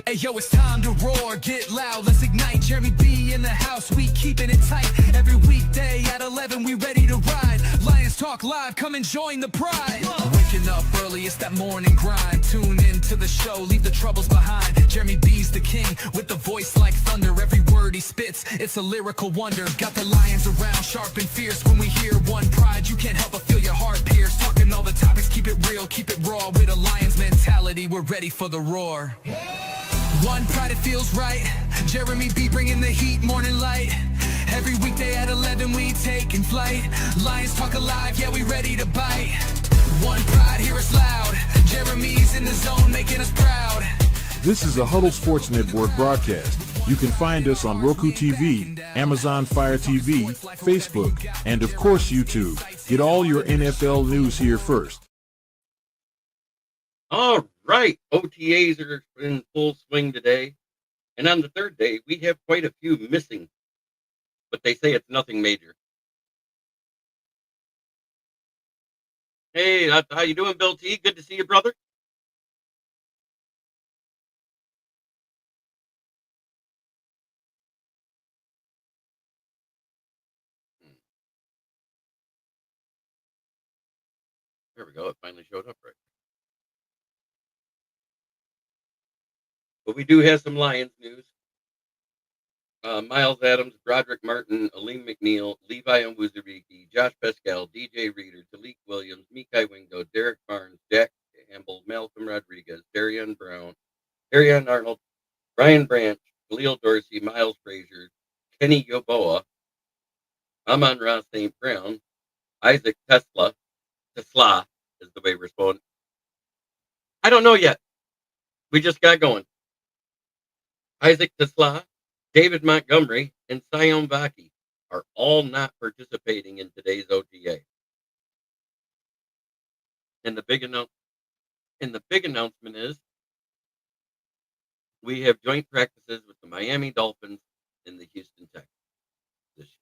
Hey yo, it's time to roar, get loud, let's ignite. Jeremy B in the house, we keeping it tight. Every weekday at 11, we ready to ride. Lions Talk Live, come and join the pride. Waking up early, it's that morning grind. Tune in to the show, leave the troubles behind. Jeremy B's the king, with the voice like thunder. Every word he spits, it's a lyrical wonder. Got the lions around, sharp and fierce. When we hear one pride, you can't help but feel your heart pierce. Talking all the topics, keep it real, keep it raw. With a lion's mentality, we're ready for the roar. One pride, it feels right. Jeremy B bringing the heat, morning light. Every weekday at 11 we taking flight. Lions Talk Alive, yeah, we ready to bite. One pride, hear us loud. Jeremy's in the zone, making us proud. This is a Huddle Sports Network broadcast. You can find us on Roku TV, Amazon Fire TV, Facebook, and of course YouTube. Get all your NFL news here first. All right, OTAs are in full swing today. And on the third day, we have quite a few missing. But they say it's nothing major. Hey, how you doing, Bill T? Good to see you, brother. There we go. It finally showed up right. But we do have some Lions news. Miles Adams, Broderick Martin, Aleem McNeil, Levi Onwuzurike, Josh Pascal, DJ Reader, Talik Williams, Mekhi Wingo, Derek Barnes, Jack Campbell, Malcolm Rodriguez, Darian Brown, Darian Arnold, Brian Branch, Khalil Dorsey, Miles Frazier, Kenny Yoboa, Amon-Ra St. Brown, Isaac Tesla is the way we're spelling. I don't know yet. We just got going. Isaac Tesla, David Montgomery, and Sion Vaki are all not participating in today's OTA. And the big announcement is we have joint practices with the Miami Dolphins and the Houston Texans this year.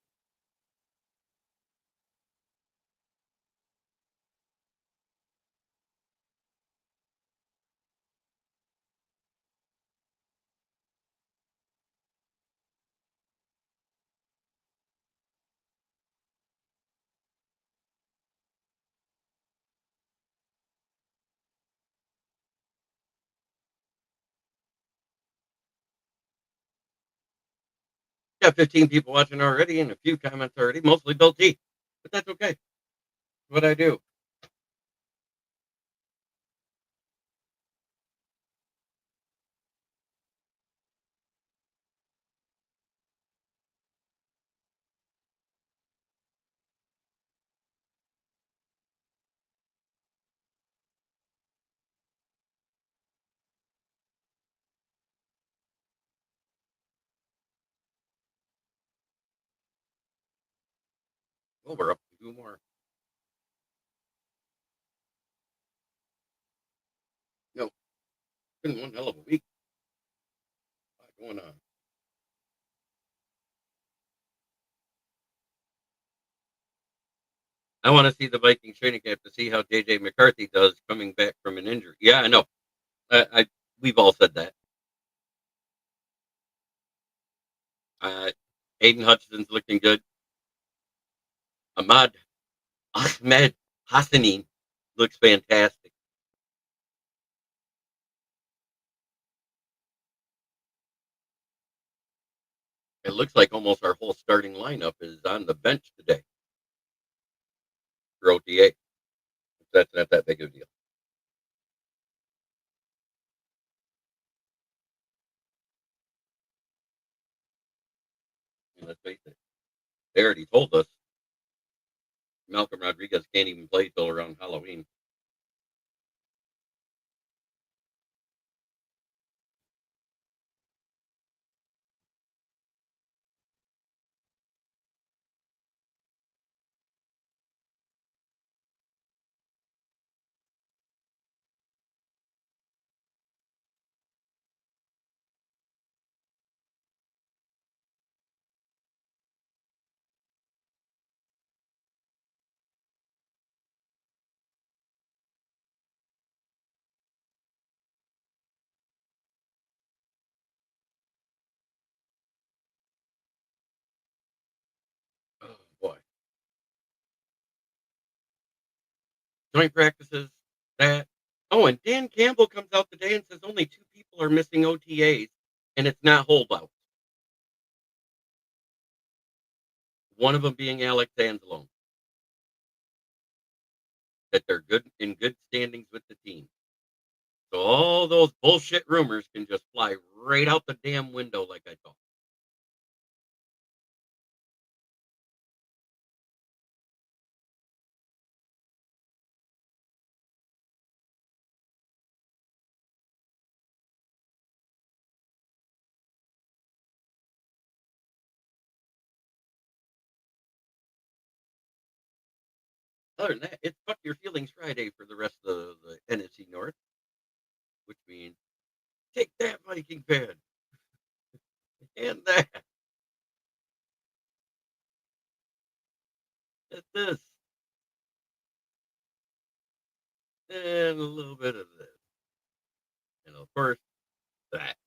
Got 15 people watching already and a few comments already, mostly Bill T. But that's okay. What I do. Oh, we're up to 2 more. No, it's been one hell of a week. A lot going on. I want to see the Vikings training camp to see how JJ McCarthy does coming back from an injury. Yeah, I know. We've all said that. Aiden Hutchinson's looking good. Ahmed Hassanin looks fantastic. It looks like almost our whole starting lineup is on the bench today for OTA. That's not that big of a deal. And let's face it, they already told us Malcolm Rodriguez can't even play till around Halloween. joint practices, that. Oh, and Dan Campbell comes out today and says only 2 people are missing OTAs, and it's not holdouts. One of them being Alex Anzalone, that they're in good standings with the team. So all those bullshit rumors can just fly right out the damn window like I thought. Other than that, it's Fuck Your Feelings Friday for the rest of the NFC North, which means take that Viking fan and that and this and a little bit of this. And of course, that.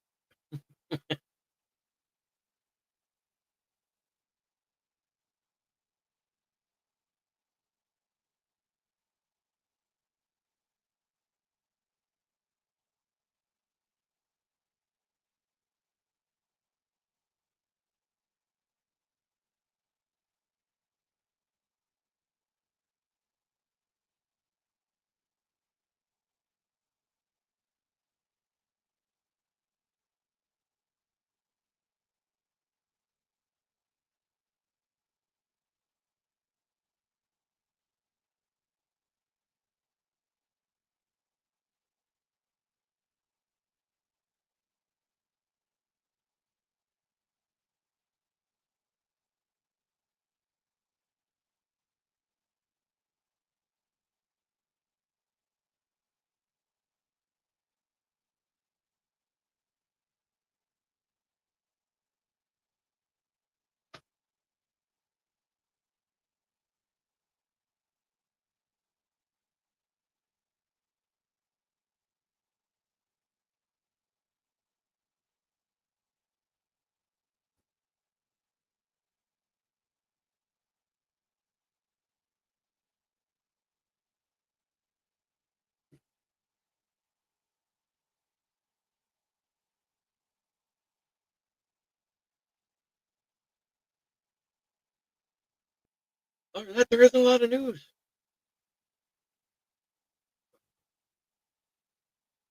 Other than that, there isn't a lot of news.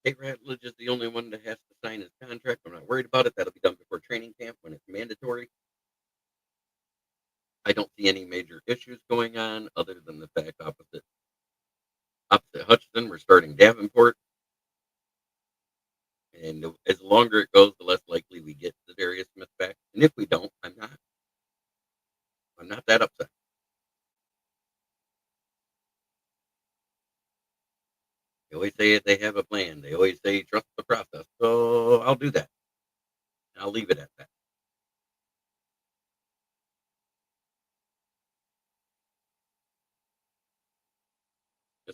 Kate Ratledge is the only one that has to sign his contract. I'm not worried about it. That'll be done before training camp when it's mandatory. I don't see any major issues going on other than the fact opposite Hutchinson, we're starting Davenport. And as longer it goes, the less likely we get the Darius Smith back. And if we don't, I'm not that upset. They always say they have a plan. They always say trust the process. So I'll do that. I'll leave it at that.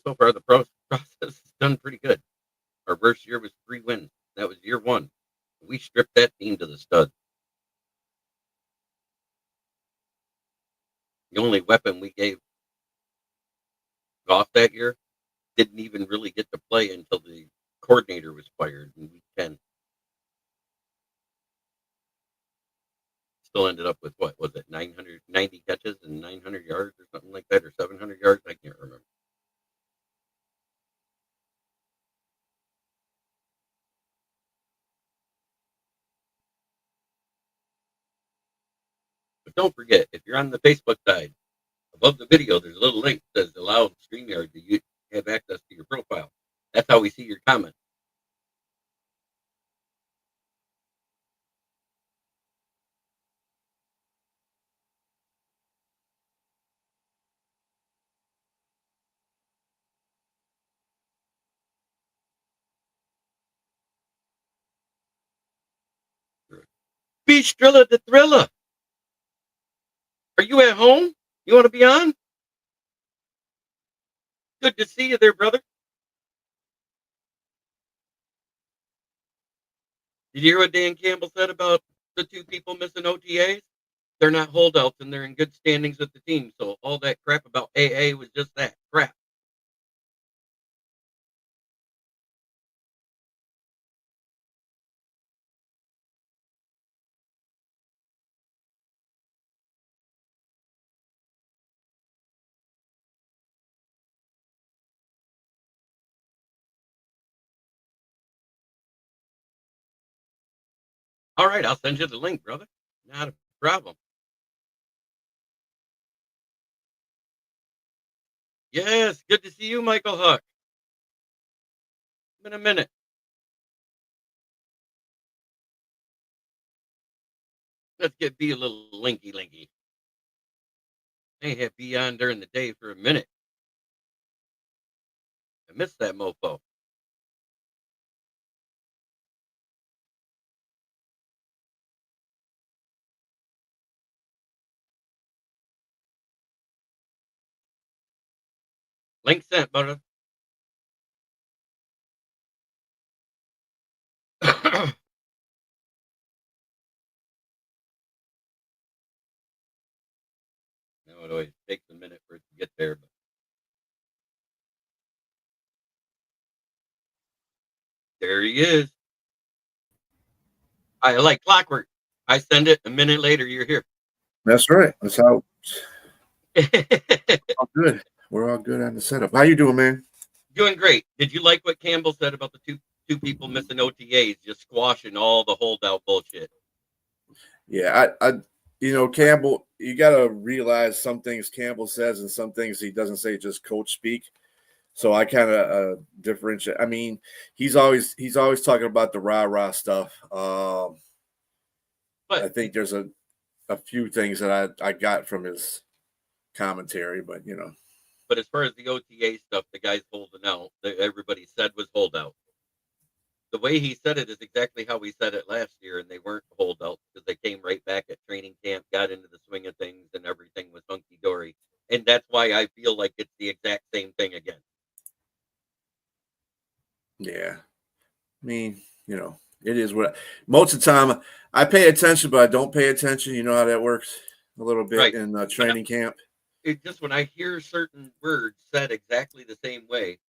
So far, the process has done pretty good. Our worst year was 3 wins. That was year 1. We stripped that team to the studs. The only weapon we gave Goff that year didn't even really get to play until the coordinator was fired in week 10. Still ended up with what was it, 990 catches and 900 yards or something like that, or 700 yards? I can't remember. But don't forget, if you're on the Facebook side, above the video, there's a little link that says allow StreamYard to have access to your profile. That's how we see your comments. Beach Driller the Thriller. Are you at home? You want to be on? Good to see you there, brother. Did you hear what Dan Campbell said about the 2 people missing OTAs? They're not holdouts and they're in good standings with the team. So all that crap about AA was just that crap. All right, I'll send you the link, brother. Not a problem. Yes, good to see you, Michael Huck. Been a minute. Let's get B a little linky. I ain't had B on during the day for a minute. I missed that mofo. Link sent, brother. Now it always takes a minute for it to get there, but there he is. I like clockwork. I send it a minute later, you're here. That's right. That's how all good. We're all good on the setup. How you doing, man? Doing great. Did you like what Campbell said about the two people missing OTAs, just squashing all the holdout bullshit? Yeah, I Campbell, you got to realize some things Campbell says and some things he doesn't say, just coach speak. So I kind of differentiate. I mean, he's always talking about the rah-rah stuff. But I think there's a few things that I got from his commentary, but But as far as the OTA stuff, the guys holding out, that everybody said was holdout. The way he said it is exactly how we said it last year, and they weren't holdouts because they came right back at training camp, got into the swing of things, and everything was hunky-dory. And that's why I feel like it's the exact same thing again. Yeah. I mean, it is what most of the time I pay attention, but I don't pay attention. You know how that works a little bit Right. in training camp. It just when I hear certain words said exactly the same way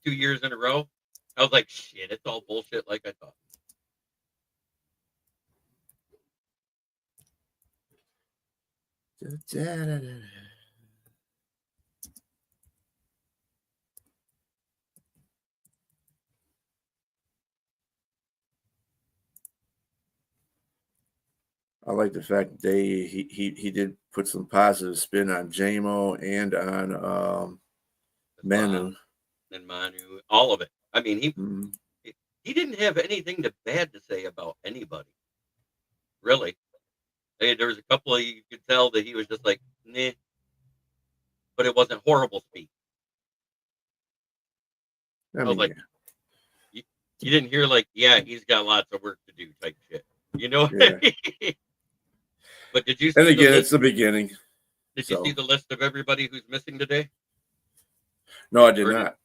2 years in a row, I was like, shit, it's all bullshit like I thought. I like the fact that he did put some positive spin on JMO and on Manu. And Manu, all of it. I mean, Mhm. he didn't have anything bad to say about anybody, really. Hey, there was a couple of you could tell that he was just like, nah, but it wasn't horrible speak. I was like, you didn't hear like, yeah, he's got lots of work to do type shit. You know? Yeah. But did you see And again, the it's the beginning. Did you see the list of everybody who's missing today? No, I did not.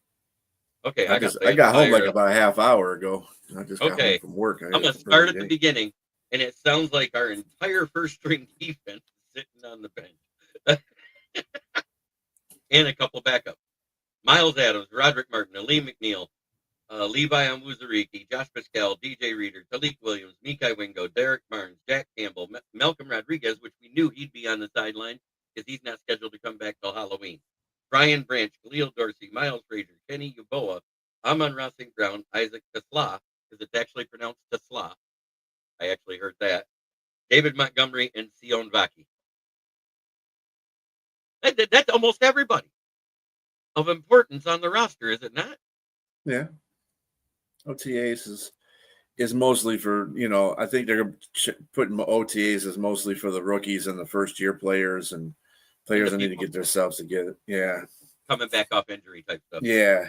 Okay, I got home like about a half hour ago. I just got home from work. I'm gonna start at the beginning, and it sounds like our entire first string defense is sitting on the bench, and a couple backups: Miles Adams, Roderick Martin, Aleem McNeil, Levi Onwuzurike, Josh Pascal, DJ Reader, Talik Williams, Mikai Wingo, Derek Barnes, Jack Campbell, Malcolm Rodriguez, which we knew he'd be on the sideline because he's not scheduled to come back till Halloween. Brian Branch, Khalil Dorsey, Miles Frazier, Kenny Yaboa, Amon-Ra St. Brown, Isaac Tesla, because it's actually pronounced Tesla. I actually heard that. David Montgomery and Sion Vaki. That's almost everybody of importance on the roster, is it not? Yeah. OTAs is mostly for, I think they're putting OTAs is mostly for the rookies and the first year players and players that need to get themselves together. Yeah. Coming back off injury type stuff. Yeah.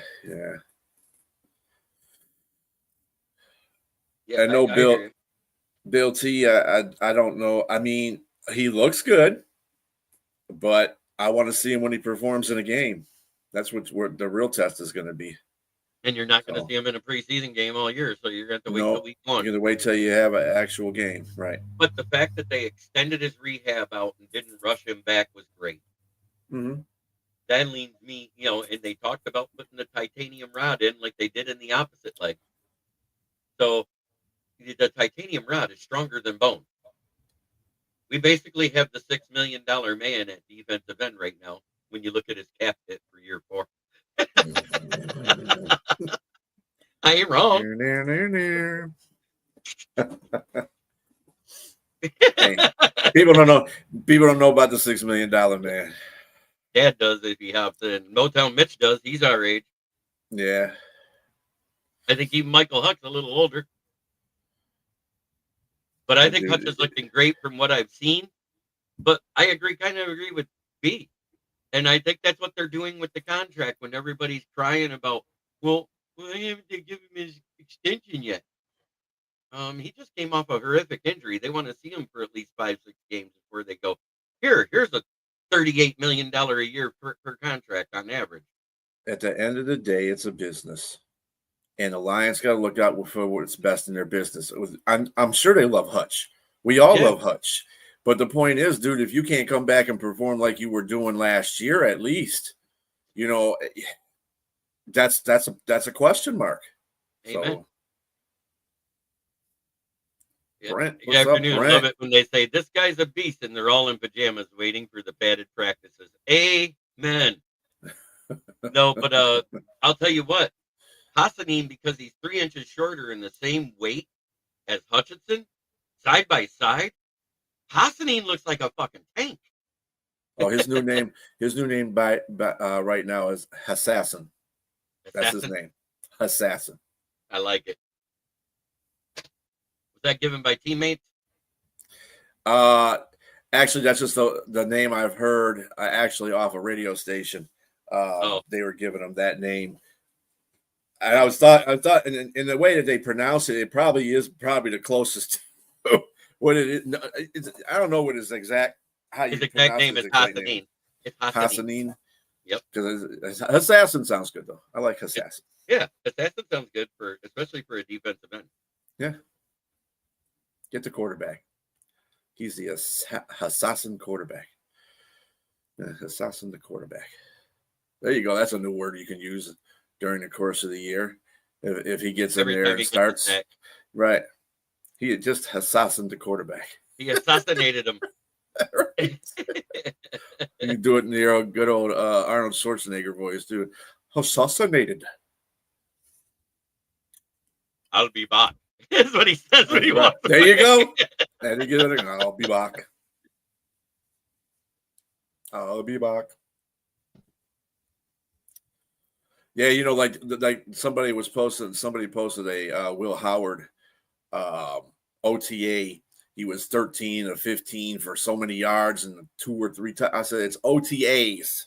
I know Bill T, I don't know. I mean, he looks good, but I want to see him when he performs in a game. That's where the real test is going to be. And you're not going to see him in a preseason game all year, so you're going to have to wait till week 1. You're going to wait till you have an actual game, right? But the fact that they extended his rehab out and didn't rush him back was great. Mm-hmm. That leads me, and they talked about putting the titanium rod in like they did in the opposite leg. So the titanium rod is stronger than bone. We basically have the $6 million man at defensive end right now when you look at his cap hit for year 4. I ain't wrong. Hey, people don't know. People don't know about the $6 million man. Dad does if he hops in. Motown Mitch does. He's our age. Yeah. I think even Michael Huck's a little older. But I think Hutch is looking great from what I've seen. But I kind of agree with B. And I think that's what they're doing with the contract when everybody's crying about, well, I haven't given him his extension yet. He just came off a horrific injury. They want to see him for at least 5-6 games before they go, here's a $38 million a year per contract on average. At the end of the day, it's a business. And the Lions got to look out for what's best in their business. I'm sure they love Hutch. We all love Hutch. But the point is, dude, if you can't come back and perform like you were doing last year, at least, you know, that's a question mark. Amen. So, Brent, Good afternoon. Brent? Love it when they say this guy's a beast and they're all in pajamas waiting for the padded practices. Amen. No, but I'll tell you what. Hassanin, because he's 3 inches shorter and the same weight as Hutchinson, side by side, Hassanin looks like a fucking tank. Oh, his new name right now is Assassin. That's his name. Assassin. I like it. Was that given by teammates? Actually, that's just the name I've heard actually off a radio station. They were giving him that name. And I thought in the way that they pronounce it, it probably is the closest to what it is. I don't know what his exact his exact name is Hassanin. It's Hassanin. Yep. Because Assassin sounds good though. I like Assassin. Yeah, Assassin sounds good especially for a defensive end. Yeah. Get the quarterback. He's the assassin quarterback. Assassin the quarterback. There you go. That's a new word you can use during the course of the year. If he gets in there and starts. Right. He just assassined the quarterback. He assassinated him. You do it in your good old Arnold Schwarzenegger voice, dude. Assassinated. I'll be back. That's what he says when he walks away. There you go. There you go. I'll be back. I'll be back. Yeah, you know, like somebody posted a Will Howard OTA. He was 13 of 15 for so many yards and 2 or 3 times. I said it's OTAs.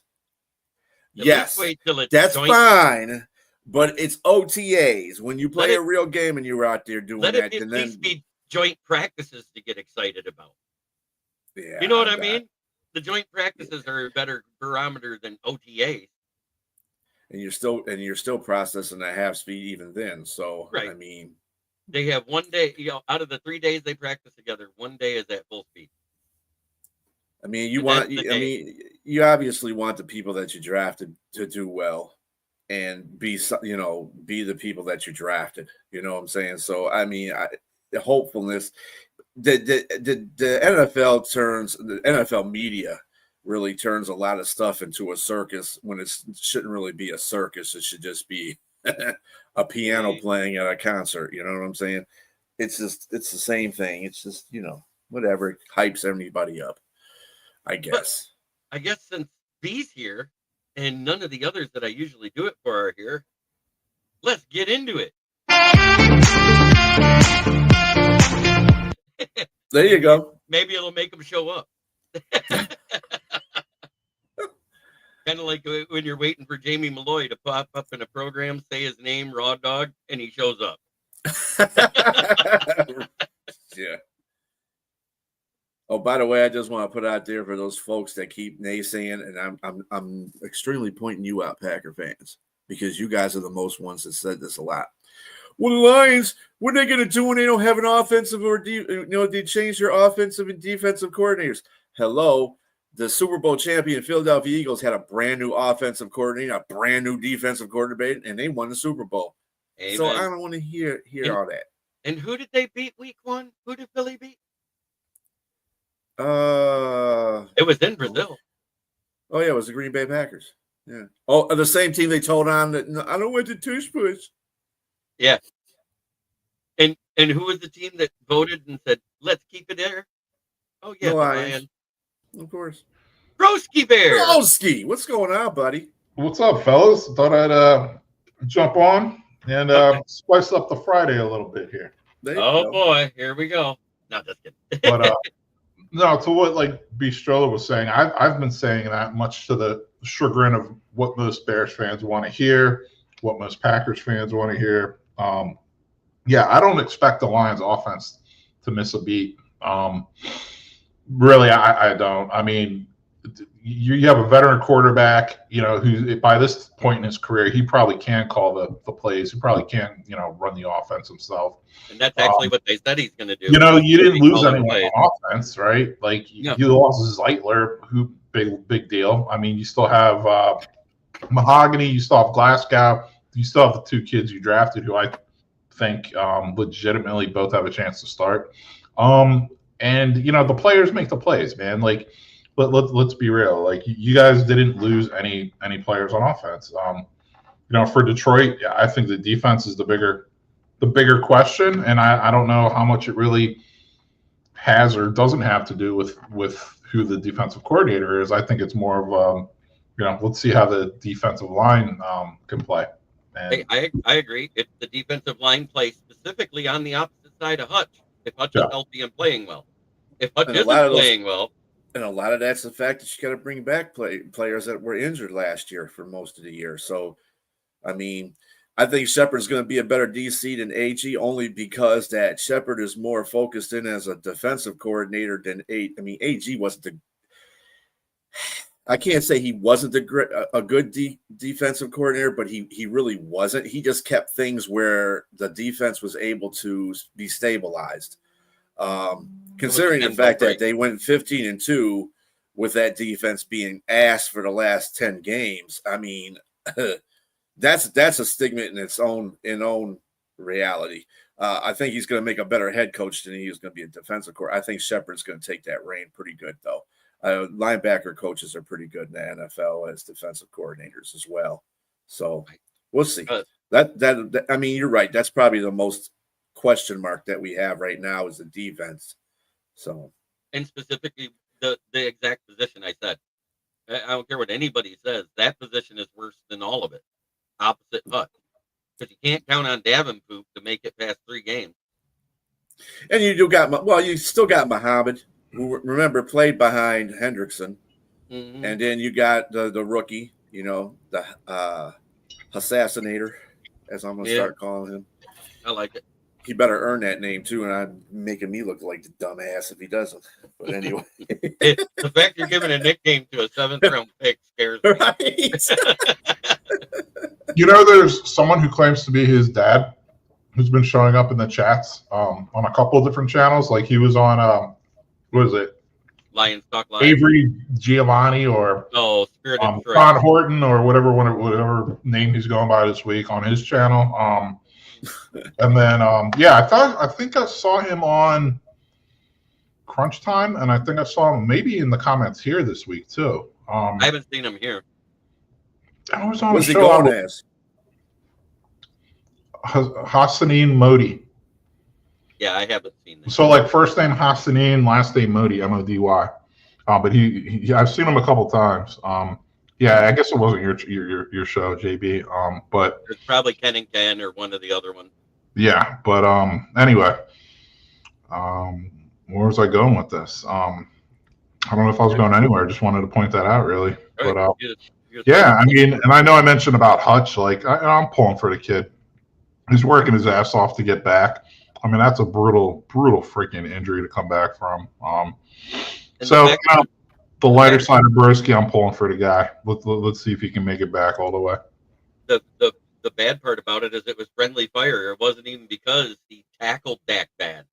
Yes, that's fine, but it's OTAs. When you play a real game and you're out there doing that, let it at least be joint practices to get excited about. Yeah, you know what I mean? The joint practices are a better barometer than OTAs. And you're still processing at half speed even then. So right. I mean, they have 1 day, out of the 3 days they practice together, 1 day is at full speed. I mean, you obviously want the people that you drafted to do well and be the people that you drafted. You know what I'm saying? So I mean, the hopefulness, the NFL media really turns a lot of stuff into a circus when it shouldn't really be a circus. It should just be a piano playing at a concert. You know what I'm saying? It's the same thing. It's just, whatever. It hypes everybody up, I guess. But I guess since B's here and none of the others that I usually do it for are here, let's get into it. There you go. Maybe it'll make them show up. Kind of like when you're waiting for Jamie Malloy to pop up in a program, say his name, Raw Dog, and he shows up. Yeah. Oh, by the way, I just want to put out there for those folks that keep naysaying, and I'm extremely pointing you out, Packer fans, because you guys are the most ones that said this a lot. Well, the Lions, what are they going to do when they don't have an offensive they change their offensive and defensive coordinators? Hello. The Super Bowl champion Philadelphia Eagles had a brand new offensive coordinator, a brand new defensive coordinator, and they won the Super Bowl. Amen. So I don't want to hear all that. And who did they beat week 1? Who did Philly beat? It was in Brazil. Oh yeah, it was the Green Bay Packers. Yeah. Oh, the same team they told on that I don't want the tush push. Yeah. And who was the team that voted and said, let's keep it there? Oh, yeah, The the Lions. Lion. Of course. Broski Bear. Broski, what's going on, buddy? What's up, fellas? Thought I'd jump on and Okay. spice up the Friday a little bit here. There you Oh, go. boy. Here we go. Not just kidding. But no, to what like B. Stroller was saying, I've been saying that much to the chagrin of what most Bears fans want to hear, what most Packers fans want to hear. Yeah, I don't expect the Lions offense to miss a beat. Really, I don't. I mean, you have a veteran quarterback, who by this point in his career, he probably can call the plays. He probably can, run the offense himself. And that's actually what they said he's going to do. You didn't lose Calling anyone plays. on offense, right? Like No. you lost Zeitler, who big deal. I mean, you still have Mahogany, you still have Glasgow, you still have the two kids you drafted, who I think legitimately both have a chance to start. And the players make the plays, man. Like, let's be real. Like, you guys didn't lose any players on offense. For Detroit, yeah, I think the defense is the bigger question, and I don't know how much it really has or doesn't have to do with who the defensive coordinator is. I think it's more of let's see how the defensive line can play. And, Hey, I agree. If the defensive line plays specifically on the opposite side of Hutch, if Hutch is healthy and playing well. If Hutch isn't playing well. And a lot of that's the fact that you got to bring back players that were injured last year for most of the year. So, I mean, I think Shepard's going to be a better DC than AG only because that Shepard is more focused in as a defensive coordinator than AG wasn't I can't say he wasn't a good defensive coordinator, but he really wasn't. He just kept things where the defense was able to be stabilized. Considering the fact that they went 15-2 with that defense being ass for the last 10 games, I mean, that's a stigma in its own reality. I think he's going to make a better head coach than he was going to be a defensive coordinator. I think Shepard's going to take that reign pretty good, though. Linebacker coaches are pretty good in the NFL as defensive coordinators as well. So we'll see. That I mean, you're right. That's probably the most question mark that we have right now is the defense. So, and specifically the exact position I said. I don't care what anybody says. That position is worse than all of it. Opposite Hutch. Because you can't count on Davenport to make it past 3 games. And you still got Muhammad, who remember played behind Hendrickson. Mm-hmm. And then you got the rookie, the Assassinator, as I'm going to start calling him. I like it. He better earn that name, too, and I'm making me look like the dumbass if he doesn't. But anyway. The fact you're giving a nickname to a 7th-round pick scares me. Right? There's someone who claims to be his dad who's been showing up in the chats on a couple of different channels. Like he was on, what is it? Lions Talk Live. Avery Giovanni or Spirited Ron Horton or whatever name he's going by this week on his channel. And then, I think I saw him on Crunch Time, and I think I saw him maybe in the comments here this week too. I haven't seen him here. I was on What's a he show. going as? Hassanin Modi. Yeah, I haven't seen that. So like first name Hassanin, last name Modi, M-O-D-Y. But he I've seen him a couple times. Yeah, I guess it wasn't your show, JB. But it's probably Ken and Ken or one of the other ones. Yeah, but anyway, where was I going with this? I don't know if I was going anywhere. I just wanted to point that out, really. Right. But yeah, I mean, and I know I mentioned about Hutch. Like I'm pulling for the kid. He's working his ass off to get back. I mean, that's a brutal freaking injury to come back from. So the lighter side of Broski, I'm pulling for the guy. Let's see if he can make it back all the way. The bad part about it is it was friendly fire. It wasn't even because he tackled Dak bad.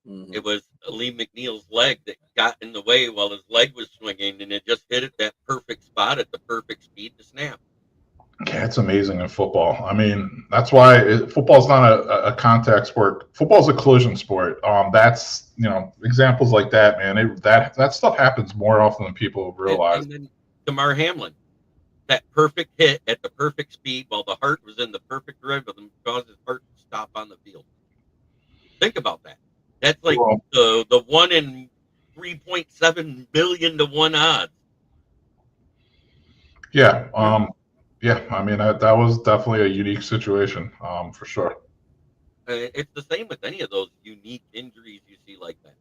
Mm-hmm. It was Lee McNeil's leg that got in the way while his leg was swinging, and it just hit at that perfect spot at the perfect speed to snap. Yeah, it's amazing in football. I mean, that's why football's not a contact sport. Football's a collision sport. That's examples like that, man. That stuff happens more often than people realize. And then Damar Hamlin, that perfect hit at the perfect speed while the heart was in the perfect rhythm caused his heart to stop on the field. Think about that. That's like the 1 in 3.7 million to 1 odds. Yeah. Yeah. I mean, that was definitely a unique situation, for sure. It's the same with any of those unique injuries you see like that.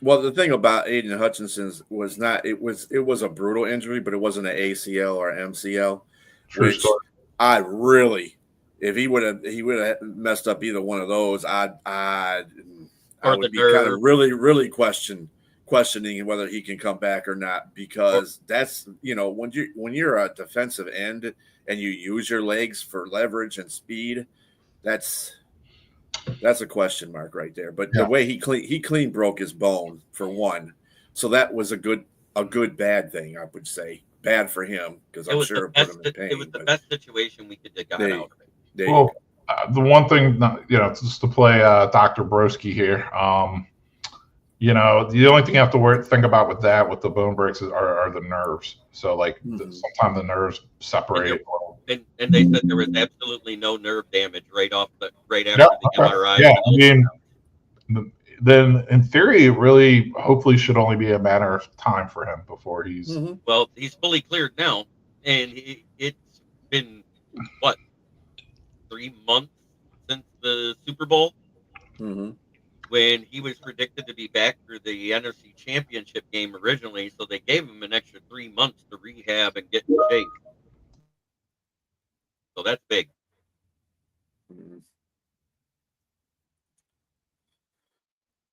Well, the thing about Aiden Hutchinson's was not it was a brutal injury, but it wasn't an ACL or MCL, True which story. I really, if he would have messed up either one of those, I would be kind of really questioning whether he can come back or not, because that's, when you're a defensive end and you use your legs for leverage and speed, that's a question mark right there. But the way he clean broke his bone, for one, so that was a good bad thing, I would say. Bad for him, because I'm sure it put him in pain. It was the best situation we could have got out of it. Well, the one thing, just to play Dr. Broski here, the only thing you have to think about with the bone breaks are the nerves. So, sometimes the nerves separate. And they said there was absolutely no nerve damage right after the MRI. Yeah, I mean, then in theory, it really, hopefully, should only be a matter of time for him before he's. Well, he's fully cleared now, and it's been what, 3 months since the Super Bowl, when he was predicted to be back for the NFC Championship game originally. So they gave him an extra 3 months to rehab and get in shape. So that's big. I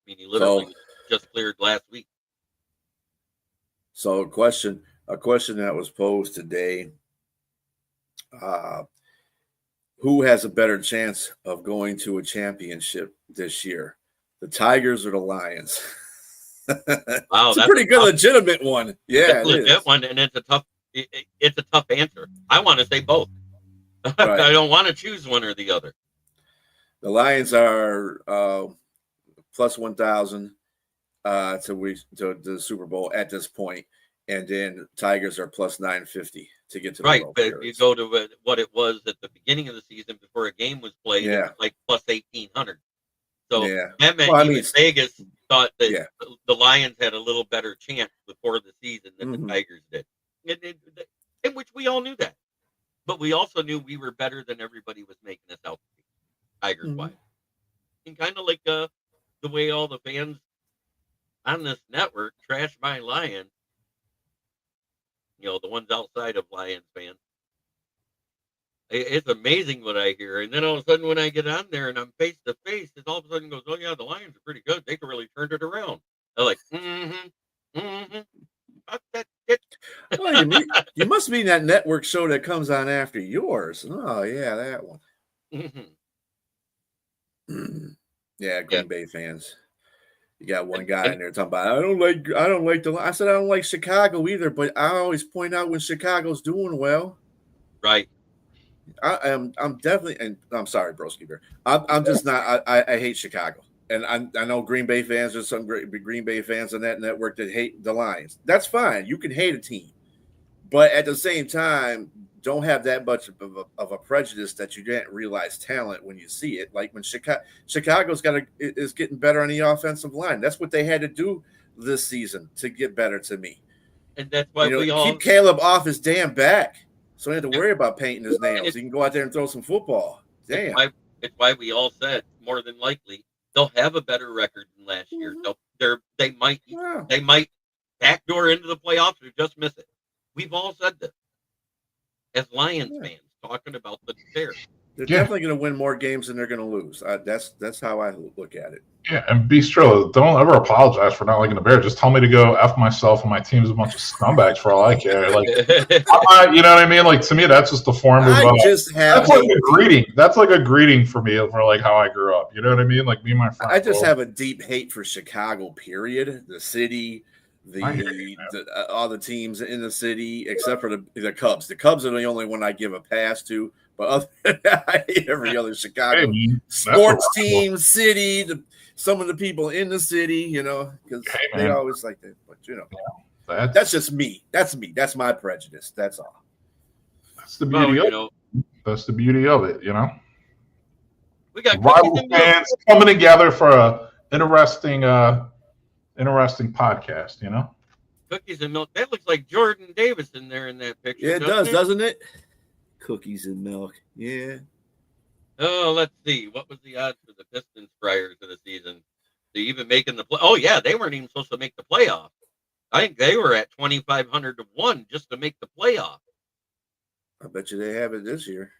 mean, he literally just cleared last week. So a question that was posed today: who has a better chance of going to a championship this year, the Tigers or the Lions? Wow, that's a pretty good, legitimate one. Yeah, it's a legit one, and it's a tough answer. I want to say both. Right. I don't want to choose one or the other. The Lions are plus 1,000 to the Super Bowl at this point, and then Tigers are plus 950 to get to the World Series. But you go to what it was at the beginning of the season before a game was played, it was like plus 1,800. So that meant Vegas thought that the Lions had a little better chance before the season than the Tigers did, in which we all knew that. But we also knew we were better than everybody was making us out to be, Tigers-wise. And kind of like the way all the fans on this network trash my Lions, the ones outside of Lions fans. It's amazing what I hear. And then all of a sudden when I get on there and I'm face to face, it all of a sudden goes, oh yeah, the Lions are pretty good. They can really turn it around. They're like, Well, you must mean that network show that comes on after yours. Oh yeah, that one. Yeah, Green Bay fans. You got one guy in there talking about I don't like I said I don't like Chicago either, but I always point out when Chicago's doing well. Right. I'm definitely, and I'm sorry, Broski Bear. I'm just not. I hate Chicago. And I know Green Bay fans, there's some great Green Bay fans on that network that hate the Lions. That's fine. You can hate a team. But at the same time, don't have that much of a prejudice that you didn't realize talent when you see it. Like when Chicago's is getting better on the offensive line. That's what they had to do this season to get better to me. And that's why we all keep Caleb off his damn back. So he had to worry about painting his nails. He can go out there and throw some football. Damn. It's why we all said more than likely they'll have a better record than last year. They might backdoor into the playoffs or just miss it. We've all said this as Lions fans talking about the Bears. They're definitely going to win more games than they're going to lose. That's how I look at it. Yeah, and Bistro, don't ever apologize for not liking the Bears. Just tell me to go F myself and my team's a bunch of scumbags for all I care. Like, you know what I mean? Like, to me, that's just a form of that's like a greeting. That's like a greeting for me for like how I grew up. You know what I mean? Like me and my friends. I just have a deep hate for Chicago, period. The city, all the teams in the city, except for the Cubs. The Cubs are the only one I give a pass to. But other than that, I hate every other Chicago sports team, city, some of the people in the city, because they always like that. But, that's just me. That's me. That's my prejudice. That's all. That's the beauty of it. That's the beauty of it, We got rival fans coming together for a interesting interesting podcast, you know? Cookies and milk. That looks like Jordan Davis in there in that picture. Yeah, it does, doesn't it? Cookies and milk. Yeah. Oh, let's see. What was the odds for the Pistons prior to the season? They even making the play? Oh yeah, they weren't even supposed to make the playoff. I think they were at 2,500 to 1 just to make the playoff. I bet you they have it this year.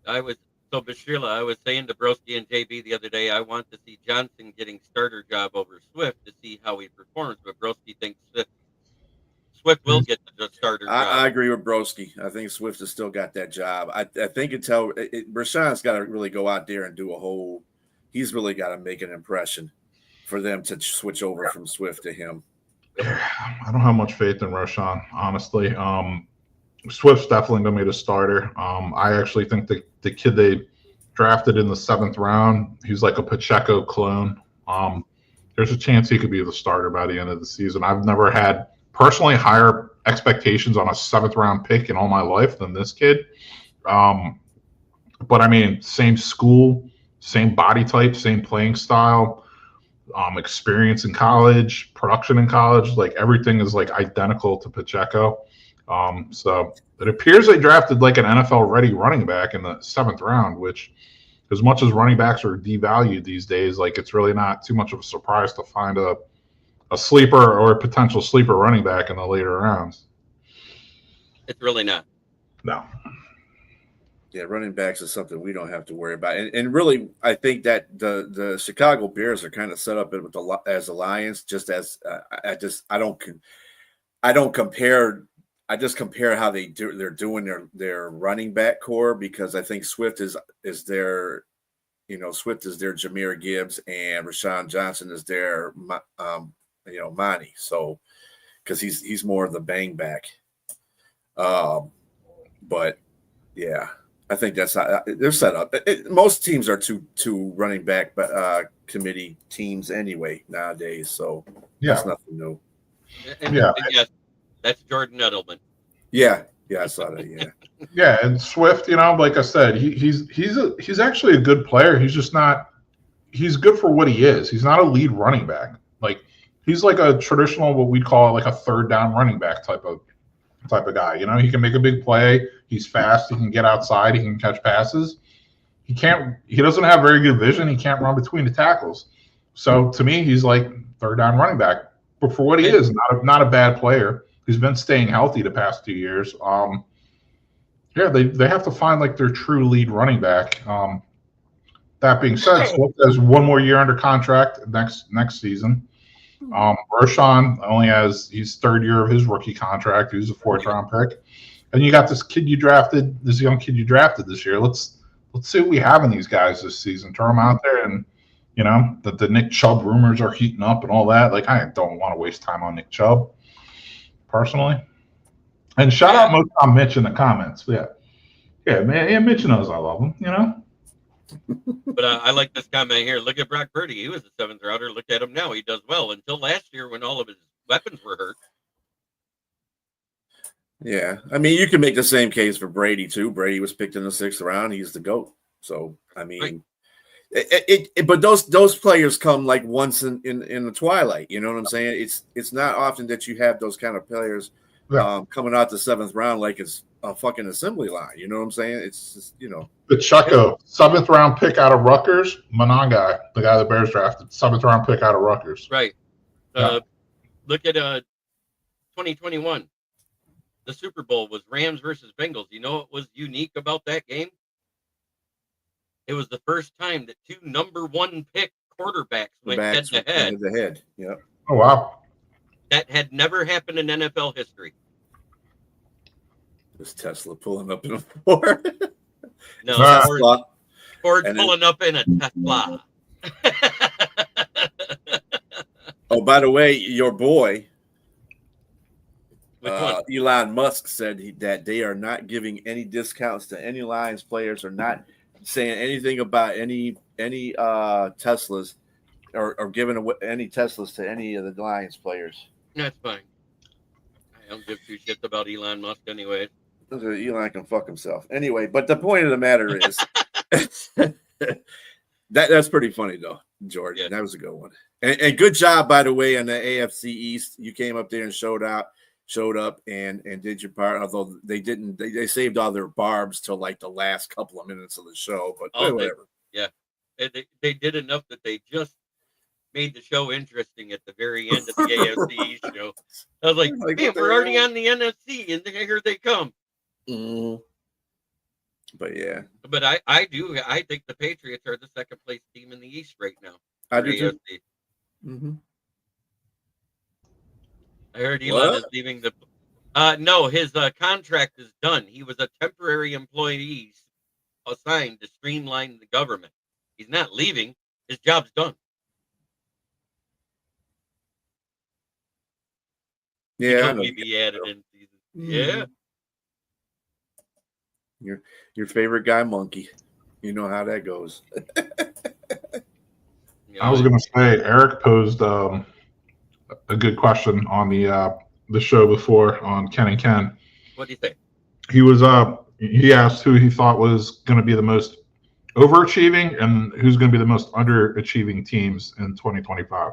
Bashila, I was saying to Broski and JB the other day, I want to see Johnson getting starter job over Swift to see how he performs, but Broski thinks Swift will get the starter job. I agree with Broski. I think Swift has still got that job. I think Rashawn's got to really go out there and do a whole. He's really got to make an impression for them to switch over from Swift to him. I don't have much faith in Rashawn, honestly. Swift's definitely going to be the starter. I actually think the kid they drafted in the 7th round, he's like a Pacheco clone. There's a chance he could be the starter by the end of the season. I've never had personally higher expectations on a 7th round pick in all my life than this kid. But I mean, same school, same body type, same playing style, experience in college, production in college, like everything is like identical to Pacheco. So it appears they drafted like an NFL ready running back in the 7th round, which as much as running backs are devalued these days, like it's really not too much of a surprise to find a sleeper or a potential sleeper running back in the later rounds. It's really not. No. Yeah, running backs is something we don't have to worry about. And really, I think that the Chicago Bears are kind of set up as the Lions, just as I don't compare. I just compare how they're doing their running back core, because I think Swift is their, Swift is their Jahmyr Gibbs and Rashawn Johnson is their Monty. So because he's more of the bang back. But yeah, I think that's how they're set up. Most teams are two running back committee teams anyway nowadays. So that's nothing new. And yes, that's Jordan Edelman. Yeah, I saw that. Yeah, yeah, and Swift, like I said, he's actually a good player. He's just not. He's good for what he is. He's not a lead running back. Like he's like a traditional, what we call like a 3rd down running back type of guy. He can make a big play. He's fast. He can get outside. He can catch passes. He doesn't have very good vision. He can't run between the tackles. So to me, he's like 3rd down running back. But for what he is, not a bad player. He's been staying healthy the past 2 years. They have to find like their true lead running back. That being said, Swift has 1 more year under contract next season. Rashawn only has his 3rd year of his rookie contract. He was a 4th round pick, and you got this young kid you drafted this year. Let's see what we have in these guys this season. Throw them out there, and the Nick Chubb rumors are heating up and all that. Like I don't want to waste time on Nick Chubb personally. And shout out Motown Mitch in the comments. Yeah, man. Yeah, Mitch knows I love him. But I like this comment here. Look at Brock Purdy. He was a 7th rounder. Look at him now. He does well. Until last year when all of his weapons were hurt. Yeah. I mean, you can make the same case for Brady, too. Brady was picked in the 6th round. He's the GOAT. So, I mean, but those players come like once in the twilight. You know what I'm saying? It's not often that you have those kind of players coming out the 7th round like it's a fucking assembly line. You know what I'm saying? It's just, Pacheco, 7th round pick out of Rutgers. Monangai, the guy the Bears drafted, 7th round pick out of Rutgers. Right. Look at 2021. The Super Bowl was Rams versus Bengals. You know what was unique about that game? It was the first time that 2 number 1 pick quarterbacks went head to head. Yeah. Oh wow. That had never happened in NFL history. This Tesla pulling up in a Ford. No, Ford pulling up in a Tesla. Oh, by the way, your boy, Elon Musk said that they are not giving any discounts to any Lions players, or not saying anything about any Teslas or giving away any Teslas to any of the Lions players. That's fine. I don't give 2 shits about Elon Musk anyway. Elon can fuck himself. Anyway, but the point of the matter is That's pretty funny though, Jordan. Yeah. That was a good one. And good job, by the way, on the AFC East. You came up there and showed up and did your part. Although they didn't, they saved all their barbs till like the last couple of minutes of the show. But whatever. They did enough that they just made the show interesting at the very end of the AFC East show. I was like, man, we're already on the NFC, and here they come. Mm. But yeah. But I think the Patriots are the second place team in the East right now. I do too. Mm-hmm. I heard Elon is leaving the. No, his contract is done. He was a temporary employee assigned to streamline the government. He's not leaving. His job's done. Yeah, he added in season. Yeah. Your favorite guy, Monkey. You know how that goes. I was going to say Eric posed a good question on the show before on Ken and Ken. What do you think? He asked who he thought was going to be the most overachieving and who's going to be the most underachieving teams in 2025.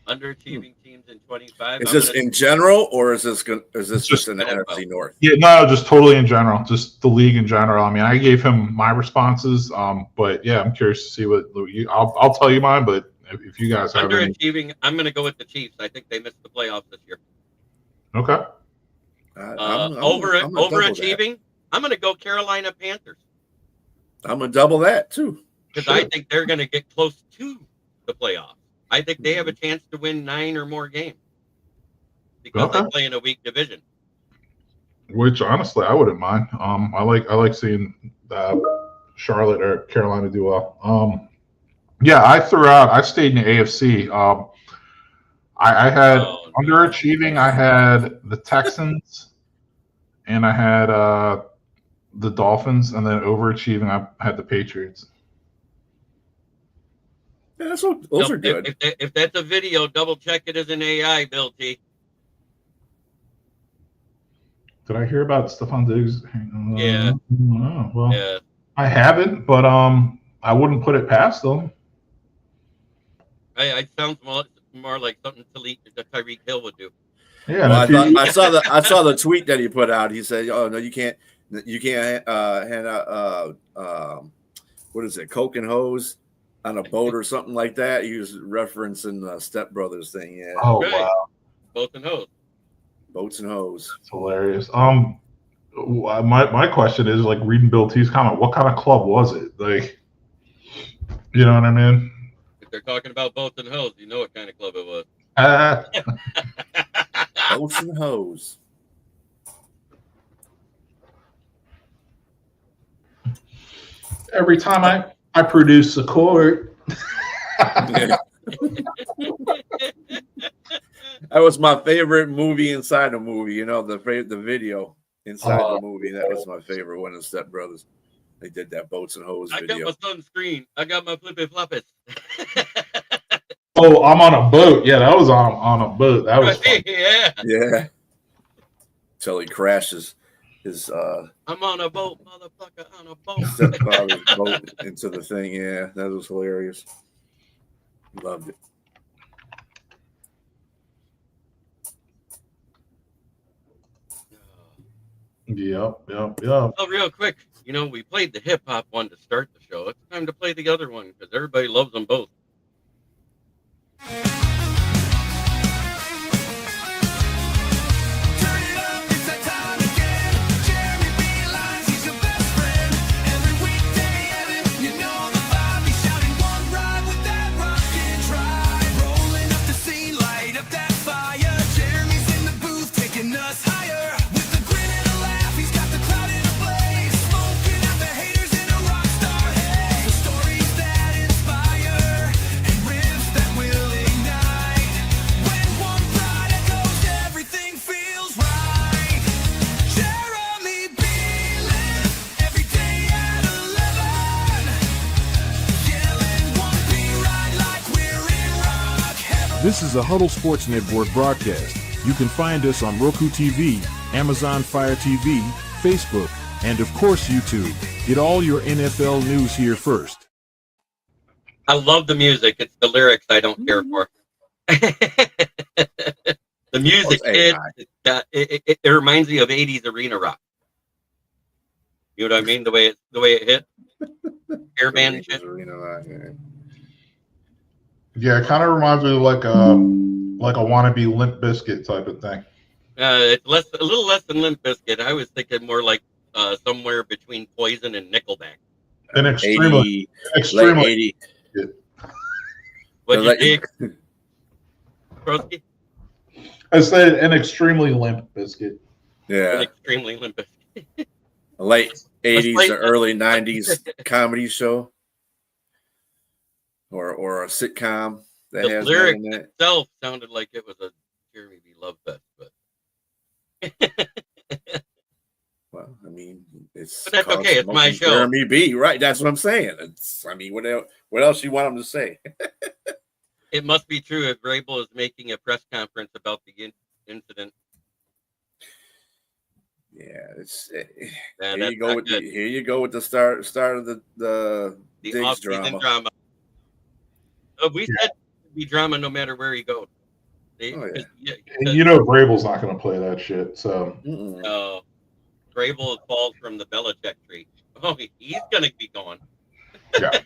Underachieving teams in 25. Is this in general, or is this just in the NFC North? Yeah, no, just totally in general, just the league in general. I mean, I gave him my responses, but yeah, I'm curious to see what I'll tell you mine. But if you guys have underachieving, I'm going to go with the Chiefs. I think they missed the playoffs this year. Okay. Overachieving, I'm going to go Carolina Panthers. I'm going to double that too, because I think they're going to get close to the playoffs. I think they have a chance to win 9 or more games because they play in a weak division. Which honestly, I wouldn't mind. I like seeing Charlotte or Carolina do well. Yeah, I stayed in the AFC. I had underachieving. I had the Texans, and I had the Dolphins, and then overachieving, I had the Patriots. Yeah, those are good. If that's a video, double check it as an AI, Bill T. Did I hear about Stephon Diggs? Yeah. Oh, well, yeah. I haven't, but I wouldn't put it past them. It sounds more like something Tyreek Hill would do. Yeah. Well, I saw the tweet that he put out. He said, "Oh no, you can't hand out what is it, Coke and hose on a boat or something like that." He was referencing the Step Brothers thing. Yeah. Oh wow. Boats and hose. Boats and hose. That's hilarious. My question is, like, reading Bill T's comment, what kind of club was it? Like, you know what I mean? If they're talking about boats and hose, you know what kind of club it was. Boats and hose. Every time I produce a chord. That was my favorite movie inside the movie. You know, the video inside the movie. That was my favorite one of Step Brothers. They did that Boats and Hose video. I got my sunscreen. I got my flippy floppers. Oh, I'm on a boat. Yeah, that was on a boat. That was fun. Yeah. Till he crashes his I'm on a boat, motherfucker, on a boat. Stepfather's boat into the thing. Yeah, that was hilarious. Loved it. Yep. Oh, real quick, we played the hip hop one to start the show. It's time to play the other one because everybody loves them both. This is a Huddle Sports Network broadcast. You can find us on Roku TV, Amazon Fire TV, Facebook, and of course YouTube. Get all your NFL news here first. I love the music. It's the lyrics I don't care for. The music, it reminds me of 80s arena rock. You know what I mean? The way it hit. Air band and shit. Yeah, it kind of reminds me of like a wannabe Limp Bizkit type of thing. It's a little less than Limp Bizkit. I was thinking more like somewhere between Poison and Nickelback. An extremely 80. What'd you think, Krosky? I said an extremely Limp Bizkit. Yeah. An extremely Limp Bizkit. Late 80s to early 90s comedy show or a sitcom that The has lyric that in it. itself sounded like it was a Jeremy B. Love Fest, but Well, I mean, it's but that's okay. It's my show. Jeremy B. Right? That's what I'm saying. I mean, what else you want him to say? It must be true if Vrabel is making a press conference about the incident. Yeah, Here you go with the start of the Diggs off-season drama. We said it would be drama no matter where he goes. And you know Vrabel's not going to play that shit. So Vrabel falls from the Belichick tree. Oh, he's going to be gone. Yeah,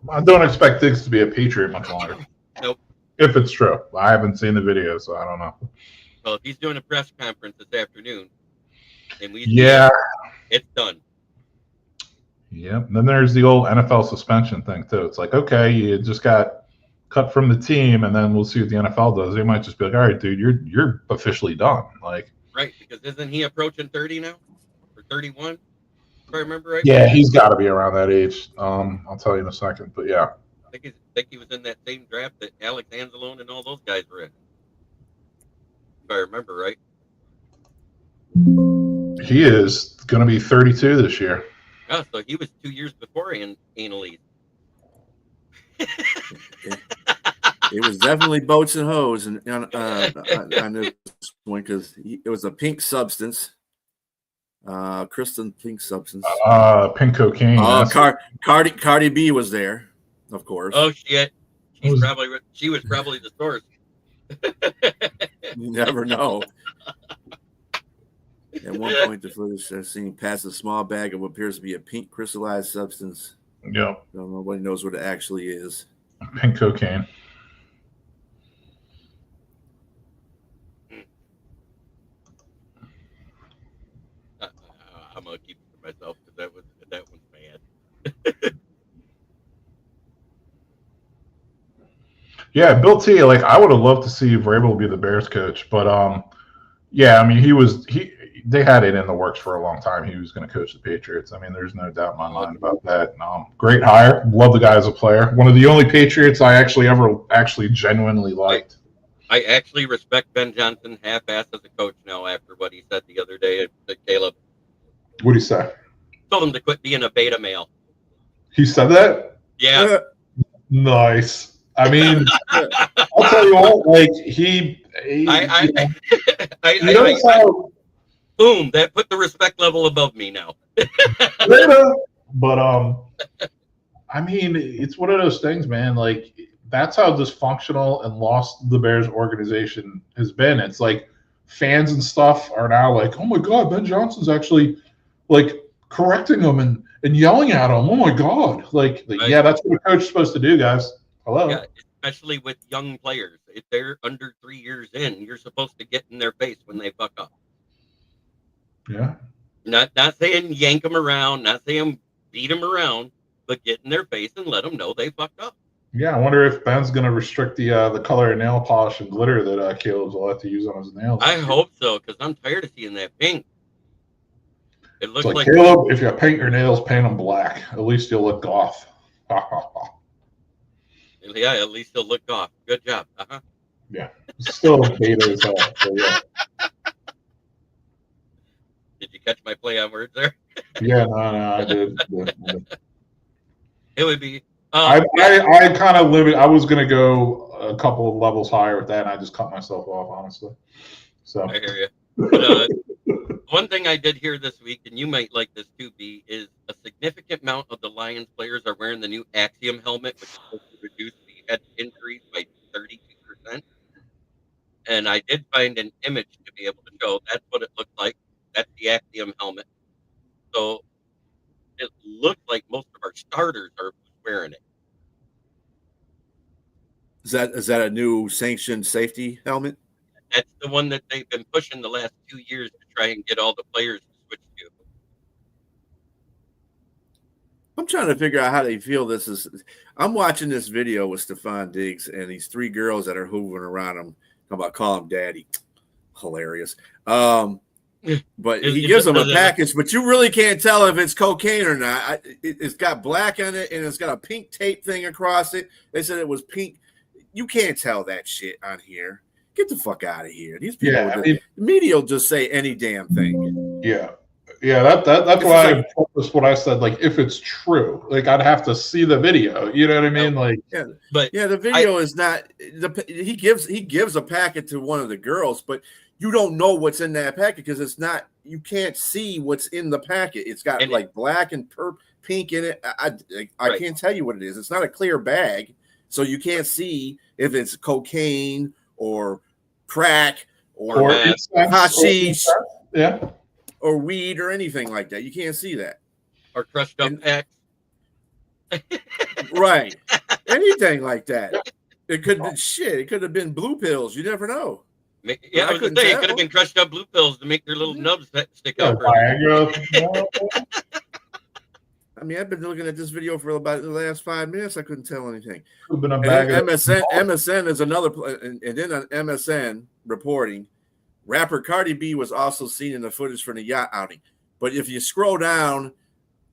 I don't expect Diggs to be a Patriot much longer. Nope. If it's true, I haven't seen the video, so I don't know. Well, if he's doing a press conference this afternoon, and it's done. Yep. Then there's the old NFL suspension thing too. It's like, okay, you just got cut from the team, and then we'll see what the NFL does. They might just be like, all right, dude, you're officially done. Like, right? Because isn't he approaching 30 now, or 31? If I remember right. Yeah, he's got to be around that age. I'll tell you in a second, but yeah. I think he was in that same draft that Alex Anzalone and all those guys were in. If I remember right. He is going to be 32 this year. Oh, so he was 2 years before Annalise. It was definitely boats and hoes on this point because it was a pink substance. Kristen pink substance. Pink cocaine. Cardi B was there, of course. Oh shit! She was probably the source. You never know. At one point, the footage is seen past a small bag of what appears to be a pink crystallized substance. Yeah. Nobody knows what it actually is. Pink cocaine. I'm gonna keep it for myself because that one's bad. Yeah, Bill T. Like, I would have loved to see Vrabel be the Bears coach, but yeah, I mean, they had it in the works for a long time. He was going to coach the Patriots. I mean, there's no doubt in my mind about that. Great hire. Love the guy as a player. One of the only Patriots I actually genuinely liked. I actually respect Ben Johnson half-ass as a coach now after what he said the other day at Caleb. What did he say? Told him to quit being a beta male. He said that? Yeah. Nice. I mean, I'll tell you what, like, boom, that put the respect level above me now. But I mean, it's one of those things, man. Like, that's how dysfunctional and lost the Bears organization has been. It's like fans and stuff are now like, oh my God, Ben Johnson's actually like correcting them and yelling at them. Oh my God. Like right. Yeah, that's what a coach is supposed to do, guys. Hello. Yeah, especially with young players. If they're under 3 years in, you're supposed to get in their face when they fuck up. Yeah. Not saying yank them around, not saying beat them around, but get in their face and let them know they fucked up. Yeah, I wonder if Ben's going to restrict the color of nail polish and glitter that Caleb's will have to use on his nails. I hope so, because I'm tired of seeing that pink. It looks like Caleb, if you paint your nails, paint them black. At least you'll look goth. Yeah, at least you'll look goth. Good job. Yeah, still beta as hell. So, yeah. Did you catch my play on words there? Yeah, no, I did. It would be. I kind of limit. I was going to go a couple of levels higher with that, and I just cut myself off, honestly. So I hear you. But, one thing I did hear this week, and you might like this too, B, is a significant amount of the Lions players are wearing the new Axiom helmet, which is And I did find an image to be able to show. That's what it looked like. That's the Axiom helmet. So it looks like most of our starters are wearing it. Is that a new sanctioned safety helmet? That's the one that they've been pushing the last 2 years to try and get all the players to switch to. I'm trying to figure out how they feel this is. I'm watching this video with Stephon Diggs and these 3 girls that are hoovering around him. How about call him daddy? Hilarious. But he gives them a package, but you really can't tell if it's cocaine or not. It's got black on it and it's got a pink tape thing across it. They said it was pink. You can't tell that shit on here. Get the fuck out of here. These people, the media will just say any damn thing. Yeah. That's why I prefaced what I said. Like, if it's true, like I'd have to see the video. You know what I mean? Like, the video is not. He gives a packet to one of the girls, but you don't know what's in that packet because it's not. You can't see what's in the packet. It's got like black and pink in it. I can't tell you what it is. It's not a clear bag, so you can't see if it's cocaine or crack or hashish. Or weed or anything like that. You can't see that. Or crushed up X. Right. Anything like that. It could have been shit. It could have been blue pills. You never know. Yeah, I was going to say, it could have been crushed up blue pills to make their little nubs stick out. I mean, I've been looking at this video for about the last 5 minutes. I couldn't tell anything. MSN is another, and then on MSN reporting, rapper Cardi B was also seen in the footage from the yacht outing. But if you scroll down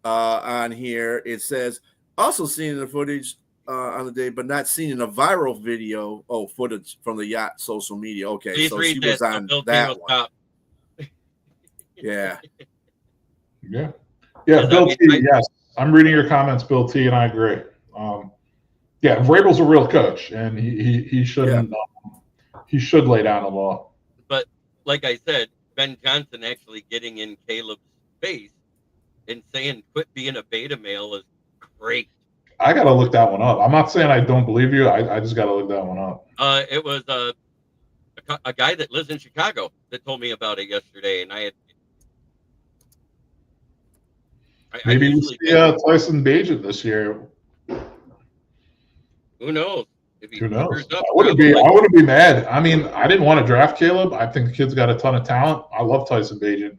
on here, it says also seen in the footage on the day, but not seen in a viral video. Oh, footage from the yacht social media. Okay, please so she was on that one. Yeah. Bill T. Yes, I'm reading your comments, Bill T. And I agree. Vrabel's a real coach, and he shouldn't. He should lay down the law. But like I said, Ben Johnson actually getting in Caleb's face and saying quit being a beta male is great. I got to look that one up. I'm not saying I don't believe you. I just got to look that one up. It was a guy that lives in Chicago that told me about it yesterday, and maybe we'll see Tyson Bagent this year. Who knows? Who knows? I wouldn't be mad. I mean, I didn't want to draft Caleb. I think the kid's got a ton of talent. I love Tyson Bagent.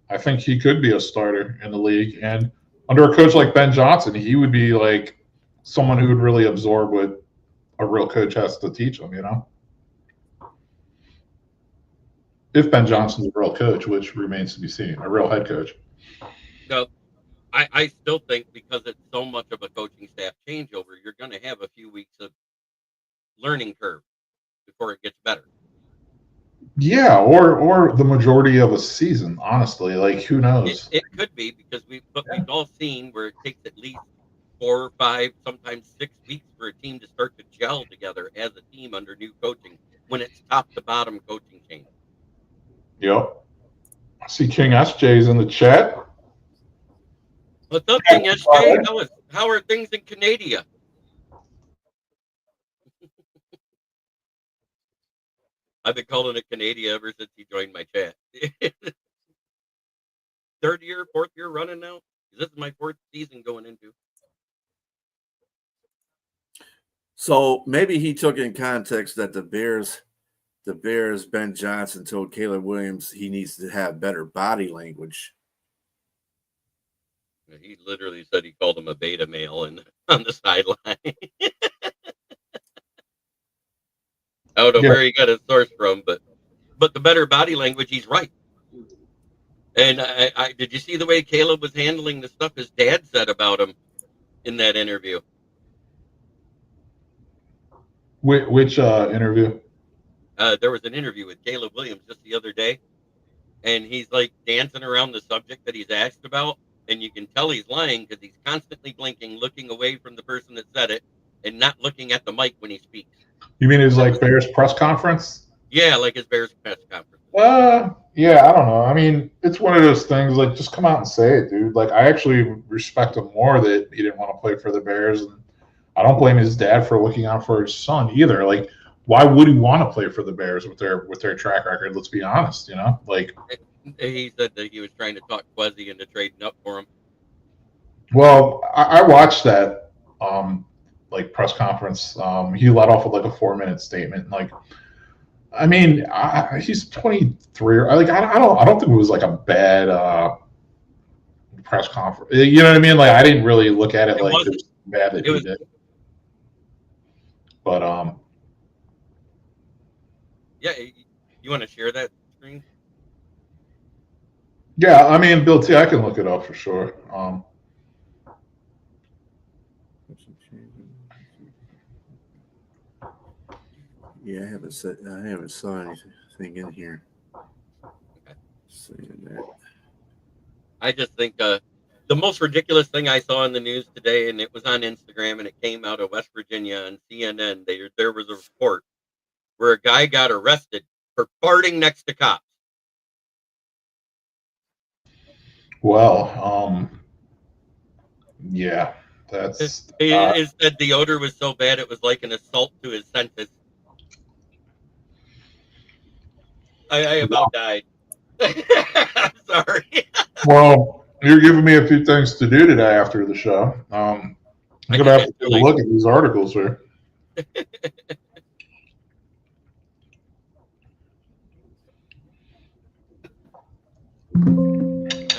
I think he could be a starter in the league. And under a coach like Ben Johnson, he would be like someone who would really absorb what a real coach has to teach him, you know? If Ben Johnson's a real coach, which remains to be seen, a real head coach. No, I still think because it's so much of a coaching staff changeover, you're going to have a few weeks of learning curve before it gets better. Yeah, or the majority of a season, honestly. Like, who knows? It could be because we've all seen where it takes at least 4 or 5, sometimes 6 weeks for a team to start to gel together as a team under new coaching when it's top to bottom coaching change. Yep. I see King SJ's in the chat. What's up, King SJ? How are things in Canada? I've been calling it Canada ever since he joined my chat. 4th year running now? This is my 4th season going into. So maybe he took in context that the Bears, Ben Johnson told Caleb Williams he needs to have better body language. He literally said he called him a beta male on the sideline. I don't know where he got his source from, but the better body language, he's right. And I did you see the way Caleb was handling the stuff his dad said about him in that interview? Which interview? There was an interview with Caleb Williams just the other day, and he's like dancing around the subject that he's asked about, and you can tell he's lying because he's constantly blinking, looking away from the person that said it, and not looking at the mic when he speaks. You mean his like Bears press conference? Yeah, like his Bears press conference. Yeah, I don't know. I mean, it's one of those things. Like, just come out and say it, dude. Like, I actually respect him more that he didn't want to play for the Bears, and I don't blame his dad for looking out for his son either. Like, why would he want to play for the Bears with their track record? Let's be honest, like. He said that he was trying to talk Quezzy into trading up for him. Well, I watched that like press conference. He let off with like a 4-minute statement. Like, I mean, he's 23. Like, I don't think it was like a bad press conference. You know what I mean? Like, I didn't really look at it like it was bad that he did. But yeah, you want to share that screen? Yeah, I mean, Bill T, I can look it up for sure. Yeah, I haven't saw anything in here. Saying that. I just think the most ridiculous thing I saw in the news today, and it was on Instagram, and it came out of West Virginia on CNN. There was a report where a guy got arrested for farting next to cops. Well, yeah, that's. It said the odor was so bad it was like an assault to his senses. I about died. I'm sorry. Well, you're giving me a few things to do today after the show. I'm gonna have to take a look at these articles here.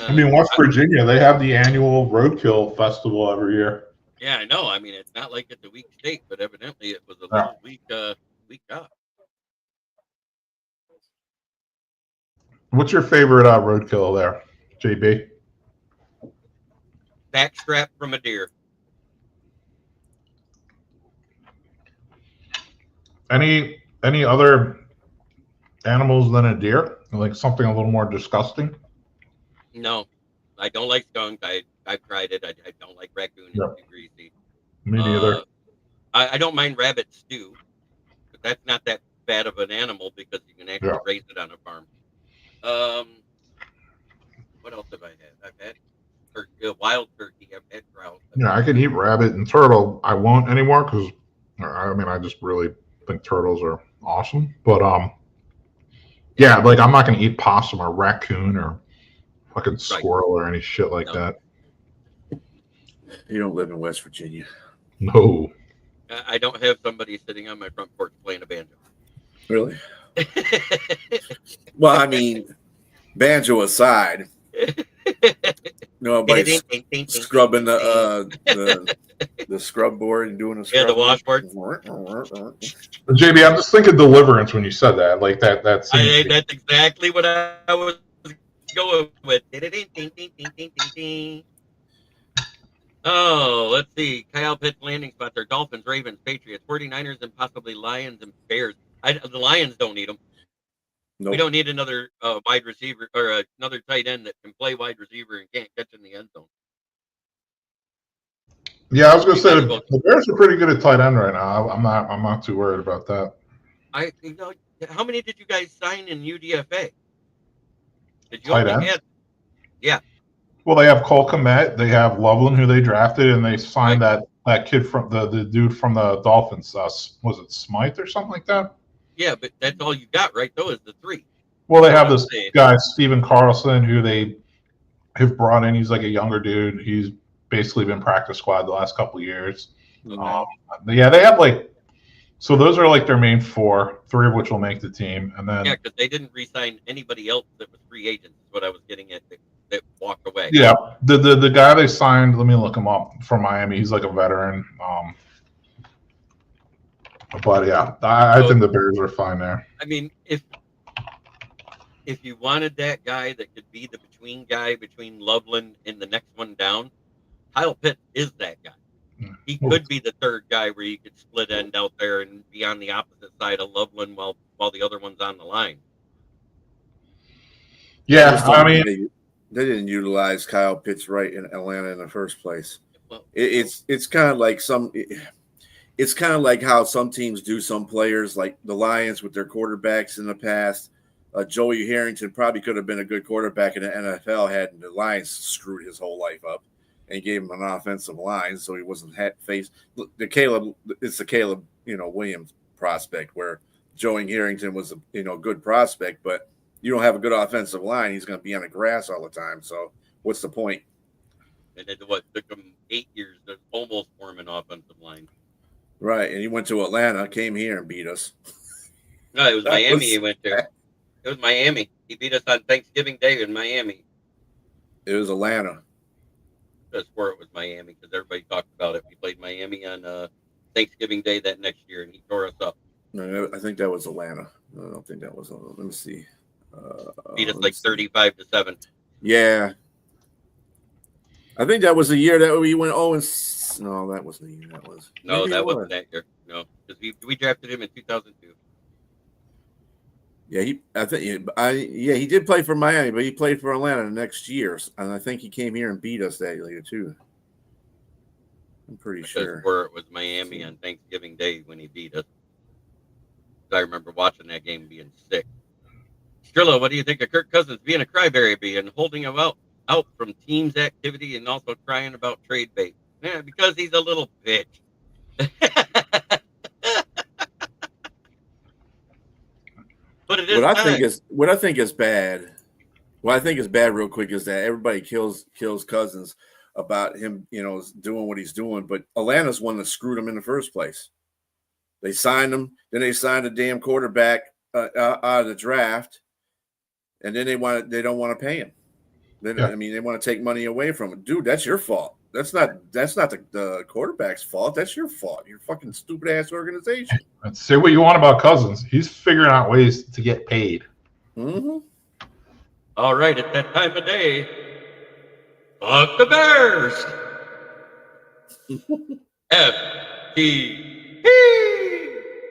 I mean, West Virginia, they have the annual Roadkill Festival every year. Yeah, I know. I mean, it's not like it's a weak state, but evidently it was a little weak off. What's your favorite roadkill there, JB? Backstrap from a deer. Any other animals than a deer? Like something a little more disgusting? No, I don't like skunk. I've tried it. I don't like raccoon. It's too greasy. Me neither. I don't mind rabbit stew, but that's not that bad of an animal because you can actually raise it on a farm. What else have I had? I've had wild turkey. I've had trout. Yeah, I can eat rabbit and turtle. I won't anymore because I mean I just really think turtles are awesome. But yeah, like I'm not gonna eat possum or raccoon or fucking squirrel or any shit like that. You don't live in West Virginia. No. I don't have somebody sitting on my front porch playing a banjo. Really? Well, I mean, banjo aside, nobody's scrubbing the scrub board and doing a scrub. Yeah, the washboard. JB, I'm just thinking Deliverance when you said that. Like that that's exactly what I was going with. Oh, let's see. Kyle Pitts landing spots are Dolphins, Ravens, Patriots, 49ers, and possibly Lions and Bears. The Lions don't need them. Nope. We don't need another wide receiver or another tight end that can play wide receiver and can't catch in the end zone. Yeah, I was going to say the Bears are pretty good at tight end right now. I'm not too worried about that. How many did you guys sign in UDFA? Did you tight end? Yeah. Well, they have Cole Kmet, they have Loveland, who they drafted, and they signed that kid from the dude from the Dolphins. Was it Smythe or something like that? Yeah, but that's all you got, right? Those the three. Well, they have this guy, Steven Carlson, who they have brought in. He's like a younger dude. He's basically been practice squad the last couple of years. Mm-hmm. Yeah, they have so those are like their main four, three of which will make the team. And then because they didn't re-sign anybody else that was free agents, is what I was getting at. That walked away. Yeah, the guy they signed, let me look him up, from Miami. He's like a veteran. But yeah, I think the Bears are fine there. I mean, if you wanted that guy that could be the between guy between Loveland and the next one down, Kyle Pitts is that guy. He could be the third guy where you could split end out there and be on the opposite side of Loveland while the other one's on the line. Yeah, I mean, they didn't utilize Kyle Pitts right in Atlanta in the first place. Well, it's kind of like it's kind of like how some teams do some players, like the Lions with their quarterbacks in the past. Joey Harrington probably could have been a good quarterback in the NFL had the Lions screwed his whole life up and gave him an offensive line, so he wasn't faced. It's the Caleb Williams prospect, where Joey Harrington was a good prospect, but you don't have a good offensive line, he's going to be on the grass all the time. So what's the point? And it took him 8 years to almost form an offensive line. Right, and he went to Atlanta, came here and beat us. No, it was Miami he went to. It was Miami. He beat us on Thanksgiving Day in Miami. It was Atlanta. I swore it was Miami because everybody talked about it. We played Miami on Thanksgiving Day that next year, and he tore us up. No, I think that was Atlanta. I don't think that was. Let me see. Beat us like 35-7. Yeah, I think that was the year that we went. Oh, no, that wasn't the year. That was. No, that wasn't that year. No, because we drafted him in 2002. Yeah, he did play for Miami, but he played for Atlanta the next year, and I think he came here and beat us that year too. I'm pretty sure. Where it was Miami on Thanksgiving Day when he beat us. I remember watching that game being sick. Strillo, what do you think of Kirk Cousins being a crybaby and holding him out from team's activity and also crying about trade bait? Yeah, because he's a little bitch. But it is what I think is bad. What I think is bad, real quick, is that everybody kills Cousins about him, doing what he's doing. But Atlanta's one that screwed him in the first place. They signed him, then they signed a damn quarterback out of the draft, and then they don't want to pay him. Then they want to take money away from him. Dude, that's your fault. That's not the quarterback's fault. That's your fault. Your fucking stupid ass organization. Say what you want about Cousins. He's figuring out ways to get paid. Mm-hmm. All right, at that time of day, fuck the Bears. FTP.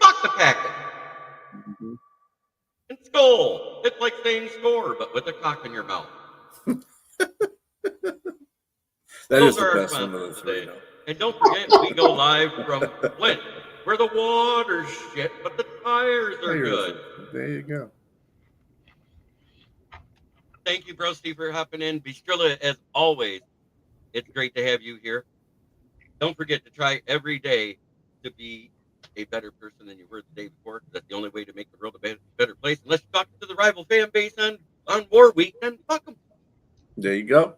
Fuck the Packers. Mm-hmm. And skull. It's like saying score, but with a cock in your mouth. Those are the best one of the three. And don't forget, we go live from Flint, where the water's shit, but the tires are good. There you go. Thank you, Bro Steve, for hopping in. Bistrilla, as always, it's great to have you here. Don't forget to try every day to be a better person than you were the day before. That's the only way to make the world a better place. Unless you talk to the rival fan base on War Week, then fuck them. There you go.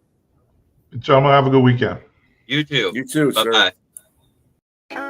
Gentlemen, have a good weekend. You too. You too, Bye-bye. sir.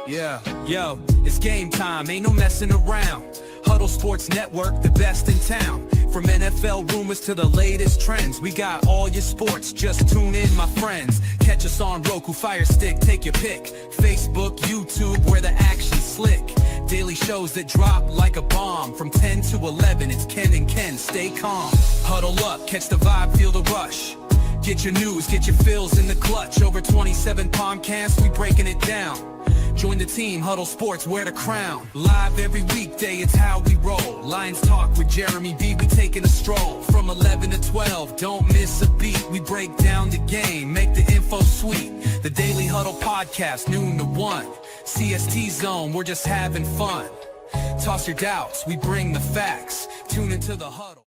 Yeah, yo, it's game time, ain't no messing around. Huddle Sports Network, the best in town. From NFL rumors to the latest trends, we got all your sports, just tune in, my friends. Catch us on Roku, Fire Stick, take your pick. Facebook, YouTube, where the action's slick. Daily shows that drop like a bomb. From 10 to 11, it's Ken and Ken, stay calm. Huddle up, catch the vibe, feel the rush. Get your news, get your fills in the clutch. Over 27 podcasts, we breaking it down. Join the team, Huddle Sports, wear the crown. Live every weekday, it's how we roll. Lions Talk with Jeremy B, we taking a stroll. From 11 to 12, don't miss a beat. We break down the game, make the info sweet. The Daily Huddle Podcast, noon to 1. CST Zone, we're just having fun. Toss your doubts, we bring the facts. Tune into the Huddle.